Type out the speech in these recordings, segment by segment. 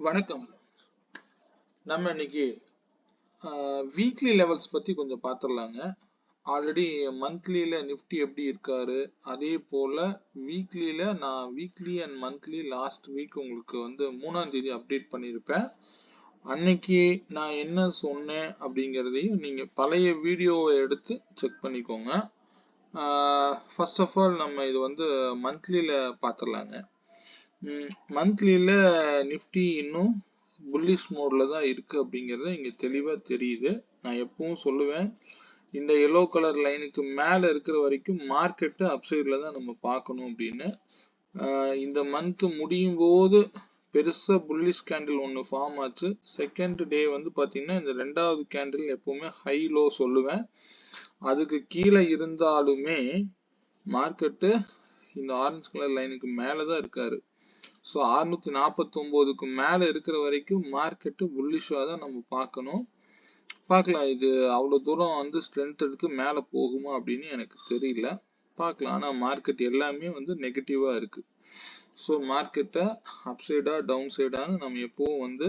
வணக்கம். நம்ம இன்னைக்கு வீக்லி லெவல்ஸ் பத்தி கொஞ்சம் பார்த்துடலாங்க. ஆல்ரெடி மந்த்லியில நிஃப்டி எப்படி இருக்காரு, அதே போல வீக்லியில நான் weekly and monthly last week உங்களுக்கு வந்து 3ஆம் தேதி அப்டேட் பண்ணியிருப்பேன். அன்னைக்கு நான் என்ன சொன்னேன் அப்படிங்கிறதையும் நீங்க பழைய வீடியோவை எடுத்து செக் பண்ணிக்கோங்க. ஃபர்ஸ்ட் ஆஃப் ஆல் நம்ம இது வந்து மந்த்லியில பார்த்துடலாங்க. மந்த்லியில நிஃப்டி இன்னும் புல்லிஷ் மோட்ல தான் இருக்கு அப்படிங்கிறது இங்க தெளிவா தெரியுது. நான் எப்பவும் சொல்லுவேன், இந்த எல்லோ கலர் லைனுக்கு மேல இருக்கிற வரைக்கும் மார்க்கெட் அப்சைட்ல தான் நம்ம பார்க்கணும் அப்படின்னு. இந்த மந்த் முடியும் போது பெருசா புல்லிஷ் கேண்டில் ஒன்று ஃபார்ம் ஆச்சு. செகண்ட் டே வந்து பாத்தீங்கன்னா இந்த ரெண்டாவது கேண்டில் எப்பவுமே ஹை லோ சொல்லுவேன். அதுக்கு கீழே இருந்தாலுமே மார்க்கெட்டு இந்த ஆரஞ்சு கலர் லைனுக்கு மேலதான் இருக்காரு. ஸோ 649க்கு மேல இருக்கிற வரைக்கும் மார்க்கெட்டு புல்லிஷாக தான் நம்ம பார்க்கணும். பார்க்கலாம், இது அவ்வளோ தூரம் வந்து ஸ்ட்ரென்த் எடுத்து மேலே போகுமா அப்படின்னு எனக்கு தெரியல. பார்க்கலாம். ஆனால் மார்க்கெட் எல்லாமே வந்து நெகட்டிவாக இருக்கு. ஸோ மார்க்கெட்டை அப்சைடா டவுன் சைடான்னு நம்ம எப்பவும் வந்து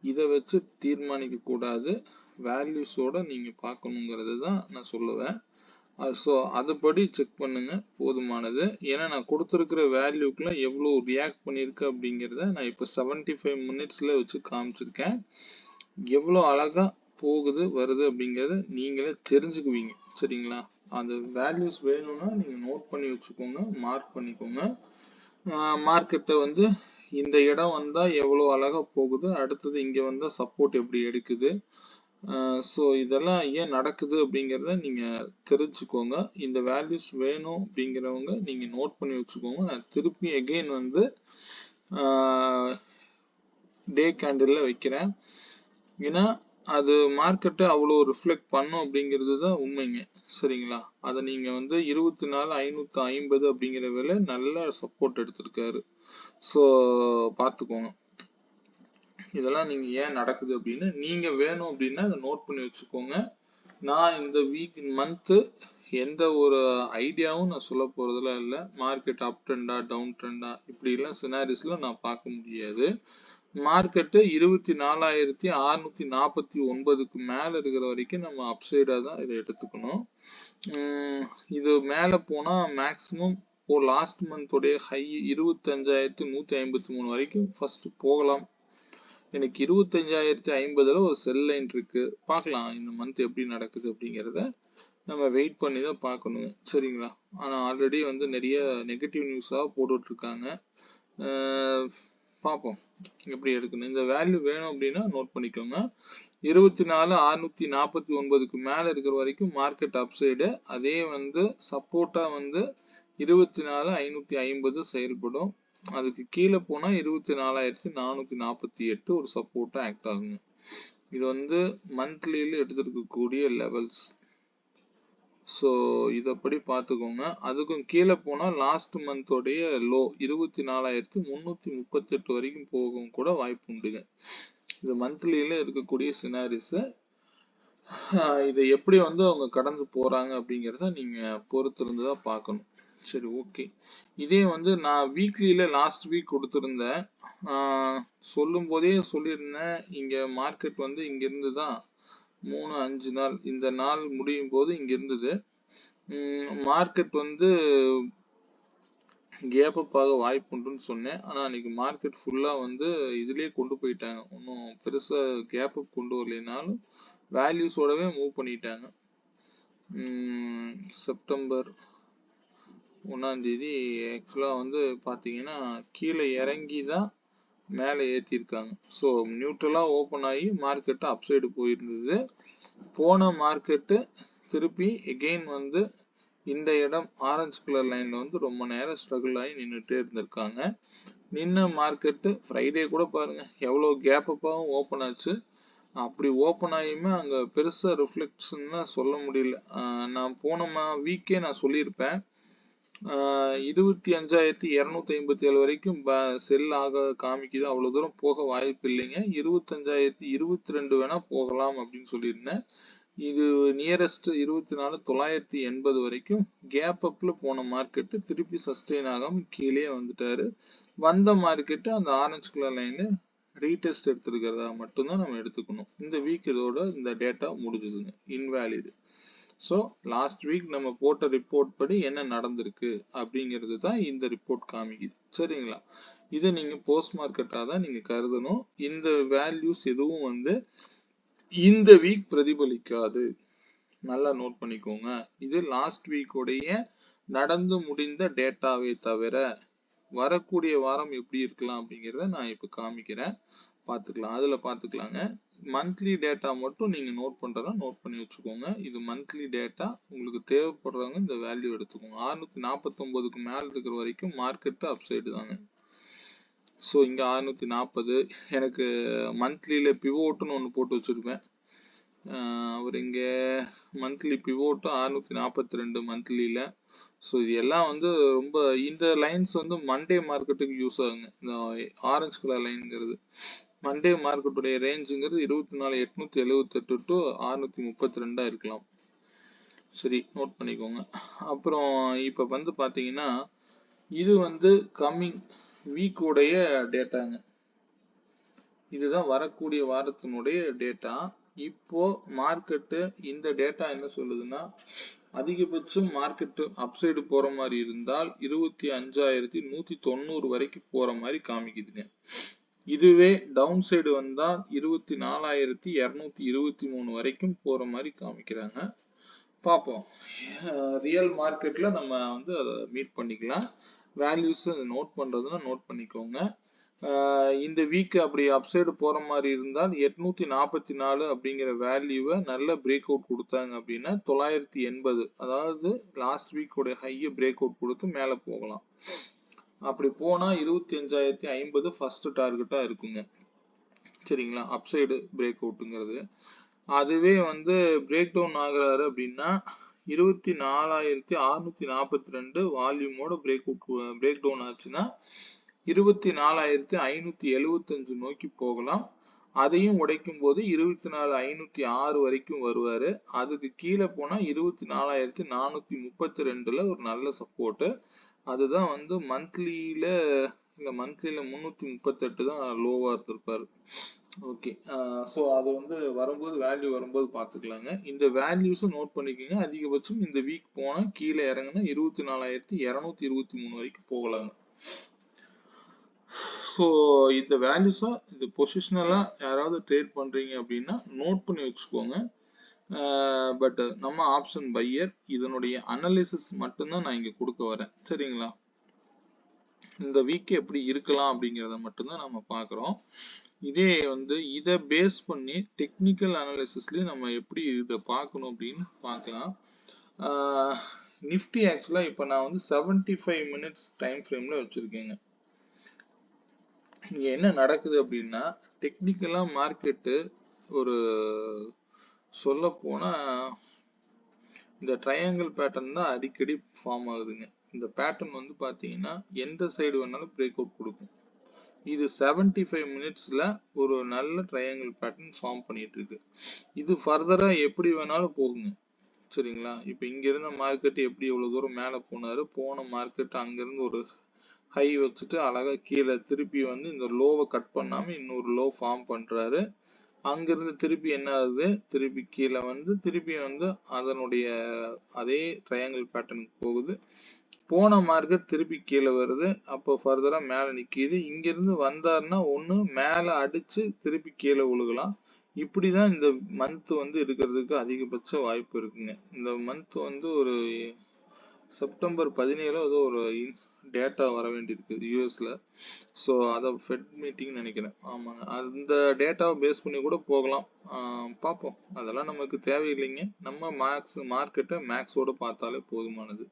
இதை வச்சு தீர்மானிக்க கூடாது. வேல்யூஸோட நீங்க பார்க்கணுங்கிறது தான் நான் சொல்லுவேன். ஸோ அதுபடி செக் பண்ணுங்க, போதுமானது. ஏன்னா நான் கொடுத்துருக்கிற வேல்யூக்குலாம் எவ்வளோ ரியாக்ட் பண்ணியிருக்கு அப்படிங்கிறத நான் இப்போ 75 மினிட்ஸில் வச்சு காமிச்சிருக்கேன். எவ்வளோ அழகா போகுது வருது அப்படிங்கிறத நீங்களே தெரிஞ்சுக்குவீங்க. சரிங்களா? அந்த வேல்யூஸ் வேணும்னா நீங்கள் நோட் பண்ணி வச்சுக்கோங்க, மார்க் பண்ணிக்கோங்க. மார்க்கெட்டை வந்து இந்த இடம் வந்தால் எவ்வளோ அழகா போகுது, அடுத்தது இங்கே வந்தால் சப்போர்ட் எப்படி எடுக்குது, ஸோ இதெல்லாம் ஏன் நடக்குது அப்படிங்கிறத நீங்கள் தெரிஞ்சுக்கோங்க. இந்த வேல்யூஸ் வேணும் அப்படிங்கிறவங்க நீங்கள் நோட் பண்ணி வச்சுக்கோங்க. நான் திருப்பி எகெயின் வந்து டே கேண்டில் வைக்கிறேன். ஏன்னா அது மார்க்கெட்டை அவ்வளோ ரிஃப்ளெக்ட் பண்ணும் அப்படிங்கிறது தான் உண்மைங்க. சரிங்களா? அதை நீங்கள் வந்து 24,550 அப்படிங்கிற விலை நல்ல சப்போர்ட் எடுத்திருக்காரு. ஸோ பார்த்துக்கோங்க. இதெல்லாம் நீங்க ஏன் நடக்குது அப்படின்னு நீங்க வேணும் அப்படின்னா அதை நோட் பண்ணி வச்சுக்கோங்க. நான் இந்த மந்த் எந்த ஒரு ஐடியாவும் நான் சொல்ல போறதுலாம் இல்லை. மார்க்கெட் அப் ட்ரெண்டா டவுன் ட்ரெண்டா இப்படி எல்லாம் சினாரிஸ்ல நான் பார்க்க முடியாது. மார்க்கெட்டு 24,649க்கு மேல இருக்கிற வரைக்கும் நம்ம அப்சைடா தான் இதை எடுத்துக்கணும். இது மேல போனா மேக்சிமம் லாஸ்ட் மந்தோடைய ஹை 25,153 வரைக்கும் ஃபர்ஸ்ட் போகலாம். எனக்கு 25,050 ஒரு செல் லைன் இருக்கு. பார்க்கலாம் இந்த மந்த் எப்படி நடக்குது அப்படிங்கிறத நம்ம வெயிட் பண்ணி தான் பார்க்கணும். சரிங்களா? ஆனால் ஆல்ரெடி வந்து நிறைய நெகட்டிவ் நியூஸாக போட்டுட்டு இருக்காங்க. பார்ப்போம் எப்படி எடுக்கணும். இந்த வேல்யூ வேணும் அப்படின்னா நோட் பண்ணிக்கோங்க. 24,649க்கு மேல இருக்கிற வரைக்கும் மார்க்கெட் அப்சைடு. அதே வந்து சப்போர்ட்டா வந்து 24,550 செயல்படும். அதுக்கு கீழே போனா 24,448 ஒரு சப்போர்ட்டா ஆக்ட் ஆகுங்க. இது வந்து மந்த்லியில எடுத்திருக்கக்கூடிய லெவல்ஸ். ஸோ இதப்படி பார்த்துக்கோங்க. அதுக்கும் கீழே போனா லாஸ்ட் மந்தோடைய லோ 24,338 வரைக்கும் போகவும் கூட வாய்ப்பு உண்டுங்க. இது மந்த்லியில இருக்கக்கூடிய சினாரிஸ். இதை எப்படி வந்து அவங்க கடந்து போறாங்க அப்படிங்கிறத நீங்க பொறுத்திருந்து தான் பார்க்கணும். சரி, ஓகே. இதே வந்து நான் வீக்லியில லாஸ்ட் வீக் கொடுத்துருந்தேன். சொல்லும் போதே சொல்லியிருந்தேன், இங்க மார்க்கெட் வந்து இங்க இருந்து தான் 3-5 நாள், இந்த நாள் முடியும் போது இங்க இருந்தது. மார்க்கெட் வந்து கேப் அப் ஆக வாய்ப்பு உண்டுன்னு சொன்னேன். ஆனா அன்னைக்கு மார்க்கெட் ஃபுல்லா வந்து இதுலயே கொண்டு போயிட்டாங்க. ஒன்றும் பெருசா கேப் அப் கொண்டு வரலைனாலும் வேல்யூஸோடவே மூவ் பண்ணிட்டாங்க. செப்டம்பர் 1ஆம் தேதி ஆக்சுவலா வந்து பாத்தீங்கன்னா கீழே இறங்கி தான் மேலே ஏற்றிருக்காங்க. ஸோ நியூட்ரலாக ஓப்பன் ஆகி மார்க்கெட்டு அப்சைடு போயிருந்தது. போன மார்க்கெட்டு திருப்பி எகெயின் வந்து இந்த இடம் ஆரஞ்சு கலர் லைனில் வந்து ரொம்ப நேரம் ஸ்ட்ரகிள் ஆகி நின்றுட்டே இருந்திருக்காங்க. நின்ன மார்க்கெட்டு ஃப்ரைடே கூட பாருங்க எவ்வளோ கேப் அப்பாகவும் ஓப்பன் ஆச்சு. அப்படி ஓப்பன் ஆகியுமே அங்கே பெருசாக ரிஃப்ளெக்ஷன்னா சொல்ல முடியல. நான் போன வீக்கே நான் சொல்லியிருப்பேன், 25,257 வரைக்கும் செல் ஆக காமிக்குது. அவ்வளவு தூரம் போக வாய்ப்பு இல்லைங்க. 25,022 வேணா போகலாம் அப்படின்னு சொல்லியிருந்தேன். இது நியரஸ்ட் 24,980 வரைக்கும் கேப் அப்ல போன மார்க்கெட்டு திருப்பி சஸ்டெயின் ஆகாம கீழே வந்துட்டாரு. வந்த மார்க்கெட்டு அந்த ஆரஞ்சு கலர் லைன்ல ரீடெஸ்ட் எடுத்திருக்கிறதா மட்டும்தான் நம்ம எடுத்துக்கணும். இந்த வீக் இதோட இந்த டேட்டா முடிஞ்சுதுங்க, இன்வேலிடு. ஸோ லாஸ்ட் வீக் நம்ம போட்ட ரிப்போர்ட் படி என்ன நடந்திருக்கு அப்படிங்கிறது தான் இந்த ரிப்போர்ட் காமிக்குது. சரிங்களா? இதை நீங்க போஸ்ட் மார்க்கெட்டாக தான் நீங்க கருதணும். இந்த வேல்யூஸ் எதுவும் வந்து இந்த வீக் பிரதிபலிக்காது. நல்லா நோட் பண்ணிக்கோங்க. இது லாஸ்ட் வீக்குடைய நடந்து முடிந்த டேட்டாவே தவிர வரக்கூடிய வாரம் எப்படி இருக்கலாம் அப்படிங்கிறத நான் இப்போ காமிக்கிறேன், பார்த்துக்கலாம். அதில் பார்த்துக்கலாங்க. மந்த்லி டேட்டா மட்டும் நீங்கள் நோட் பண்ணுறதா நோட் பண்ணி வச்சுக்கோங்க. இது மந்த்லி டேட்டா, உங்களுக்கு தேவைப்படுறவங்க இந்த வேல்யூ எடுத்துக்கோங்க. 649க்கு மேலே இருக்கிற வரைக்கும் மார்க்கெட்டு அப்சைடு தாங்க. ஸோ இங்கே 640, எனக்கு மந்த்லியில் பிவோட்டுன்னு ஒன்று போட்டு வச்சுருப்பேன். அவர் இங்கே மந்த்லி பிவோட்டும் 642 மந்த்லியில். ஸோ இது எல்லாம் வந்து ரொம்ப, இந்த லைன்ஸ் வந்து மண்டே மார்க்கெட்டுக்கு யூஸ் ஆகுங்க. இந்த ஆரஞ்சு கலர் லைனுங்கிறது மண்டே மார்க்கெட்டுடைய ரேஞ்சுங்கிறது 24,878 டு 632 இருக்கலாம். சரி, நோட் பண்ணிக்கோங்க. அப்புறம் இப்போ வந்து பார்த்தீங்கன்னா இது வந்து கம்மிங் வீக்குடைய டேட்டாங்க. இதுதான் வரக்கூடிய வாரத்தினுடைய டேட்டா. இப்போ மார்க்கெட்டு இந்த டேட்டா என்ன சொல்லுதுன்னா, அதிகபட்சம் மார்க்கெட்டு அப்சைடு போற மாதிரி இருந்தால் 25,190 வரைக்கும் போற மாதிரி காமிக்குதுங்க. இதுவே டவுன் சைடு வந்தால் 24,223 வரைக்கும் போற மாதிரி காமிக்கிறாங்க. பார்ப்போம், ரியல் மார்க்கெட்ல நம்ம வந்து அதை மீட் பண்ணிக்கலாம். வேல்யூஸ் நோட் பண்றதுன்னா நோட் பண்ணிக்கோங்க. இந்த வீக் அப்படி அப்சைடு போற மாதிரி இருந்தால் 844 அப்படிங்கிற வேல்யூவை நல்ல பிரேக் அவுட் கொடுத்தாங்க அப்படின்னா 980, அதாவது லாஸ்ட் வீக்கோட ஹையை பிரேக் அவுட் கொடுத்து மேலே போகலாம். அப்படி போனா 25,050 ஃபர்ஸ்ட் டார்கெட்டா இருக்குங்க. சரிங்களா? அப்சைடு பிரேக் அவுட்டுங்கிறது. அதுவே வந்து பிரேக் டவுன் ஆகுறாரு அப்படின்னா 24,642 வால்யூமோட பிரேக் டவுன் ஆச்சுன்னா 24,575 நோக்கி போகலாம். அதையும் உடைக்கும் போது 24,506 வரைக்கும் வருவாரு. அதுக்கு கீழே போனா 24,432ல ஒரு நல்ல சப்போர்ட். அதுதான் வந்து மந்த்லியில 338 தான் லோவா இருந்திருப்பாரு. ஓகே, ஸோ அது வந்து வரும்போது வேல்யூ வரும்போது பார்த்துக்கலாங்க. இந்த வேல்யூஸும் நோட் பண்ணிக்கோங்க. அதிகபட்சம் இந்த வீக் போனா கீழே இறங்குனா 24,223 வரைக்கும் போகலாங்க. ஸோ இந்த வேல்யூஸா இந்த பொசிஷனலா யாராவது ட்ரேட் பண்றீங்க அப்படின்னா நோட் பண்ணி வச்சுக்கோங்க. பட் நம்ம ஆப்ஷன் பையர், இதனுடைய அனாலிசிஸ் மட்டும்தான் நான் இங்க கொடுக்க வரேன். சரிங்களா? இந்த வீக் எப்படி இருக்கலாம் அப்படிங்கிறத மட்டும்தான் நம்ம பார்க்குறோம். இதே வந்து இதை பேஸ் பண்ணி டெக்னிக்கல் அனாலிசிஸ்லயும் நம்ம எப்படி இதை பார்க்கணும் அப்படின்னு பார்க்கலாம். நிஃப்டி ஆக்சுவலா இப்போ நான் வந்து 75 மினிட்ஸ் டைம் ஃப்ரேம்ல வச்சிருக்கேங்க. இங்க என்ன நடக்குது அப்படின்னா, டெக்னிக்கலா மார்க்கெட்டு ஒரு சொல்ல போனா இந்த ட்ரையாங்கிள் பேட்டர்ன் தான் அடிக்கடி ஃபார்ம் ஆகுதுங்க. இந்த பேட்டர்ன் வந்து பாத்தீங்கன்னா எந்த சைடு வேணாலும் பிரேக் அவுட் கொடுக்கும். இது 75 மினிட்ஸ்ல ஒரு நல்ல ட்ரையாங்கிள் பேட்டர்ன் ஃபார்ம் பண்ணிட்டு இருக்கு. இது ஃபர்தரா எப்படி வேணாலும் போகுங்க. சரிங்களா? இப்போ இங்க இருந்த மார்க்கெட் எப்படி எவ்வளவு தூரம் மேல போனாரு, போன மார்க்கெட் அங்கிருந்து ஒரு ஹை வச்சுட்டு அழகா கீழே திருப்பி வந்து இந்த லோவை கட் பண்ணாம இன்னொரு லோ ஃபார்ம் பண்றாரு. அங்கிருந்து திருப்பி என்ன ஆகுது, திருப்பி கீழே வந்து திருப்பி வந்து அதனுடைய அதே ட்ரையாங்கிள் பேட்டர்னுக்கு போகுது. போன மார்க்கெட் திருப்பி கீழே வருது. அப்போ ஃபர்தரா மேல நிக்குது. இங்கிருந்து வந்தாருன்னா ஒண்ணு மேல அடிச்சு திருப்பி கீழே விழுகலாம். இப்படிதான் இந்த மந்த் வந்து இருக்கிறதுக்கு அதிகபட்ச வாய்ப்பு இருக்குங்க. இந்த மந்த் வந்து ஒரு செப்டம்பர் 17 ஏதோ ஒரு டேட்டா வர வேண்டியிருக்கு யூஎஸ்ல. ஸோ அதை ஃபெட் மீட்டிங் நினைக்கிறேன். ஆமாங்க, அந்த டேட்டாவை பேஸ் பண்ணி கூட போகலாம். பார்ப்போம், அதெல்லாம் நமக்கு தேவையில்லைங்க. நம்ம மார்க்கெட்டை மேக்ஸோட பார்த்தாலே போதுமானது.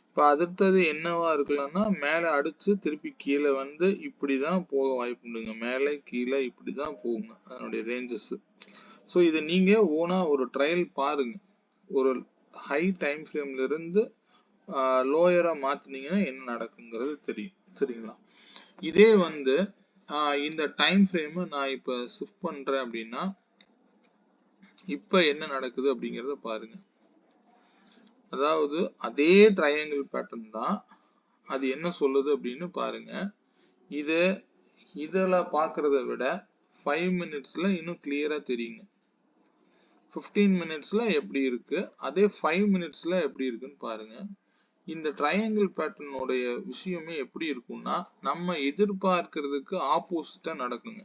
இப்போ அடுத்தது என்னவா இருக்கலாம்னா, மேலே அடிச்சு திருப்பி கீழே வந்து இப்படிதான் போக வாய்ப்பு உண்டுங்க. மேலே கீழே இப்படிதான் போகுங்க அதனுடைய ரேஞ்சஸ். ஸோ இதை நீங்க ஓனா ஒரு ட்ரையல் பாருங்க. ஒரு ஹை டைம் ஃப்ரேம்ல இருந்து லோயரா மாத்தினீங்கன்னா என்ன நடக்குங்கிறது தெரியும். சரிங்களா? இதே வந்து இந்த டைம் ஃப்ரேம் நான் இப்ப ஷிஃப்ட் பண்றேன் அப்படின்னா இப்ப என்ன நடக்குது அப்படிங்கறத பாருங்க. அதாவது அதே ட்ரையாங்கிள் பேட்டர்ன் தான். அது என்ன சொல்லுது அப்படின்னு பாருங்க. இது இதெல்லாம் பார்க்கறத விட 5 மினிட்ஸ்ல இன்னும் கிளியரா தெரியுங்க. 15 மினிட்ஸ்ல எப்படி இருக்கு, அதே 5 மினிட்ஸ்ல எப்படி இருக்குன்னு பாருங்க. இந்த ட்ரையாங்கிள் பேட்டர்னுடைய விஷயமே எப்படி இருக்கும்னா, நம்ம எதிர்பார்க்கிறதுக்கு ஆப்போசிட்டா நடக்குங்க.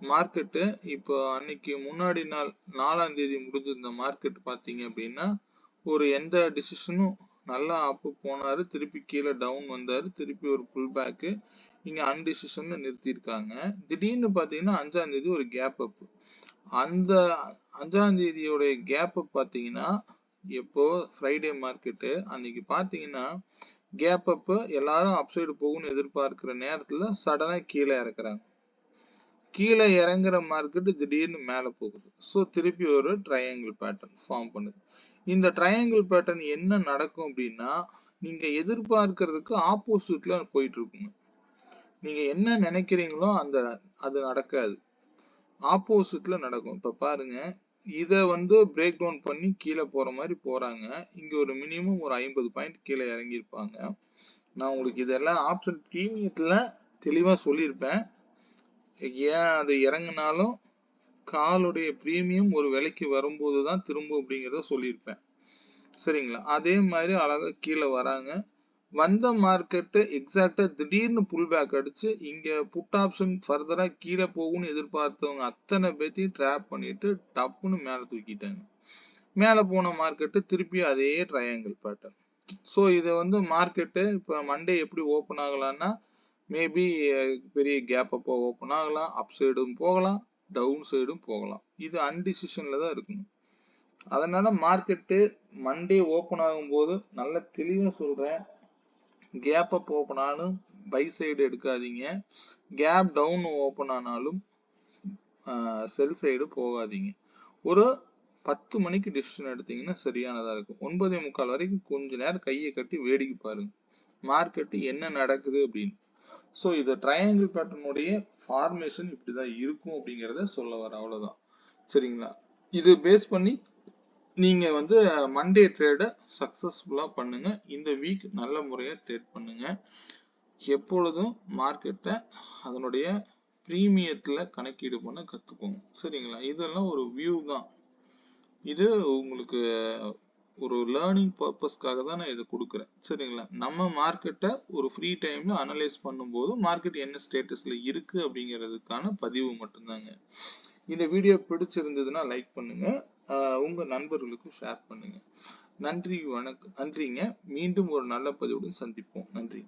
மார்க்கெட்டு இப்போ அன்னைக்கு முன்னாடி நாள் 4ஆம் தேதி முடிஞ்சிருந்த மார்க்கெட் பார்த்தீங்க அப்படின்னா, ஒரு எந்த டிசிஷனும் நல்லா அப்பு போனாரு, திருப்பி கீழே டவுன் வந்தாரு, திருப்பி ஒரு புல் பேக்கு, இங்க அன்டிசிஷன்ல நிறுத்தியிருக்காங்க. திடீர்னு பார்த்தீங்கன்னா 5ஆம் தேதி ஒரு கேப் அப். அந்த 5ஆம் தேதியோட கேப் அப் பார்த்தீங்கன்னா, எப்போ ஃப்ரைடே மார்க்கெட்டு அன்னைக்கு பார்த்தீங்கன்னா கேப் அப் எல்லாரும் அப்சைடு போகும்னு எதிர்பார்க்கிற நேரத்துல சடனா கீழே இறக்குறாங்க. கீழே இறங்குற மார்க்கெட் திடீர்னு மேல போகுது. ஸோ திருப்பி ஒரு ட்ரையாங்கிள் பேட்டர்ன் ஃபார்ம் பண்ணுது. இந்த ட்ரையாங்கிள் பேட்டர்ன் என்ன நடக்கும் அப்படின்னா, நீங்க எதிர்பார்க்கறதுக்கு ஆப்போசிட்ல போயிட்டு இருக்குங்க. நீங்க என்ன நினைக்கிறீங்களோ அது நடக்காது. ஆப்போசிட்ல நடக்கும். இப்ப பாருங்க, இத பிரேக் டவுன் பண்ணி கீழே போற மாதிரி போறாங்க. இங்க ஒரு மினிமம் ஒரு 50 பாயிண்ட் கீழே இறங்கியிருப்பாங்க. நான் உங்களுக்கு இதெல்லாம் ஆப்ஷன் பிரீமியத்துல தெளிவா சொல்லியிருப்பேன். ஏன் அது இறங்குனாலும் காலுடைய பிரீமியம் ஒரு விலைக்கு வரும்போது தான் திரும்பும் அப்படிங்கிறத சொல்லியிருப்பேன். சரிங்களா? அதே மாதிரி அழகா கீழே வராங்க. வந்த மார்க்கெட்டு எக்ஸாக்டா திடீர்னு புல் பேக் அடிச்சு இங்க புட் ஆப்ஷன் ஃபர்தரா கீழே போகும்னு எதிர்பார்த்தவங்க அத்தனை பேத்தையும் ட்ராப் பண்ணிட்டு டப்புன்னு மேல தூக்கிட்டாங்க. மேல போன மார்க்கெட்டு திருப்பி அதே ட்ரையாங்கிள் பேட்டர்ன். ஸோ இதை மார்க்கெட்டு இப்போ மண்டே எப்படி ஓப்பன் ஆகலாம்னா, மேபி பெரிய கேப் அப்போ ஓப்பன் ஆகலாம், அப் சைடும் போகலாம், டவுன் சைடும் போகலாம். இது அன்டிசிஷன்ல தான் இருக்குங்க. அதனால மார்க்கெட்டு மண்டே ஓப்பன் ஆகும்போது நல்ல தெளிவா சொல்றேன், கேப் அப் ஓப்பன் ஆனாலும் பை சைடு எடுக்காதீங்க, கேப் டவுன் ஓப்பன் ஆனாலும் செல் சைடு போகாதீங்க. ஒரு 10 மணிக்கு டிசிஷன் எடுத்தீங்கன்னா சரியானதா இருக்கும். 9:45 வரைக்கும் கொஞ்ச நேரம் கையை கட்டி வேடிக்கை பாருங்க, மார்க்கெட்டு என்ன நடக்குது அப்படின்னு. ஸோ இது ட்ரையாங்கிள் பேட்டர்னுடைய ஃபார்மேஷன் இப்படிதான் இருக்கும் அப்படிங்கிறத சொல்ல வர, அவ்வளவுதான். சரிங்களா? இது பேஸ் பண்ணி நீங்க மண்டே ட்ரேடை சக்சஸ்ஃபுல்லா பண்ணுங்க. இந்த வீக் நல்ல முறையா ட்ரேட் பண்ணுங்க. எப்பொழுதும் மார்க்கெட்டை அதனுடைய பிரீமியத்துல கணக்கீடு பண்ண கத்துக்கோங்க. சரிங்களா? இதெல்லாம் ஒரு வியூ தான். இது உங்களுக்கு ஒரு லேர்னிங் பர்பஸ்க்காக தான் நான் இதை கொடுக்குறேன். சரிங்களா? நம்ம மார்க்கெட்டை ஒரு ஃப்ரீ டைம்ல அனலைஸ் பண்ணும்போது மார்க்கெட் என்ன ஸ்டேட்டஸ்ல இருக்கு அப்படிங்கிறதுக்கான பதிவு மட்டும்தாங்க. இந்த வீடியோ பிடிச்சிருந்ததுன்னா லைக் பண்ணுங்க, உங்க நண்பர்களுக்கு ஷேர் பண்ணுங்க. நன்றி, வணக்கம். நன்றிங்க. மீண்டும் ஒரு நல்ல பதிவுடன் சந்திப்போம். நன்றி.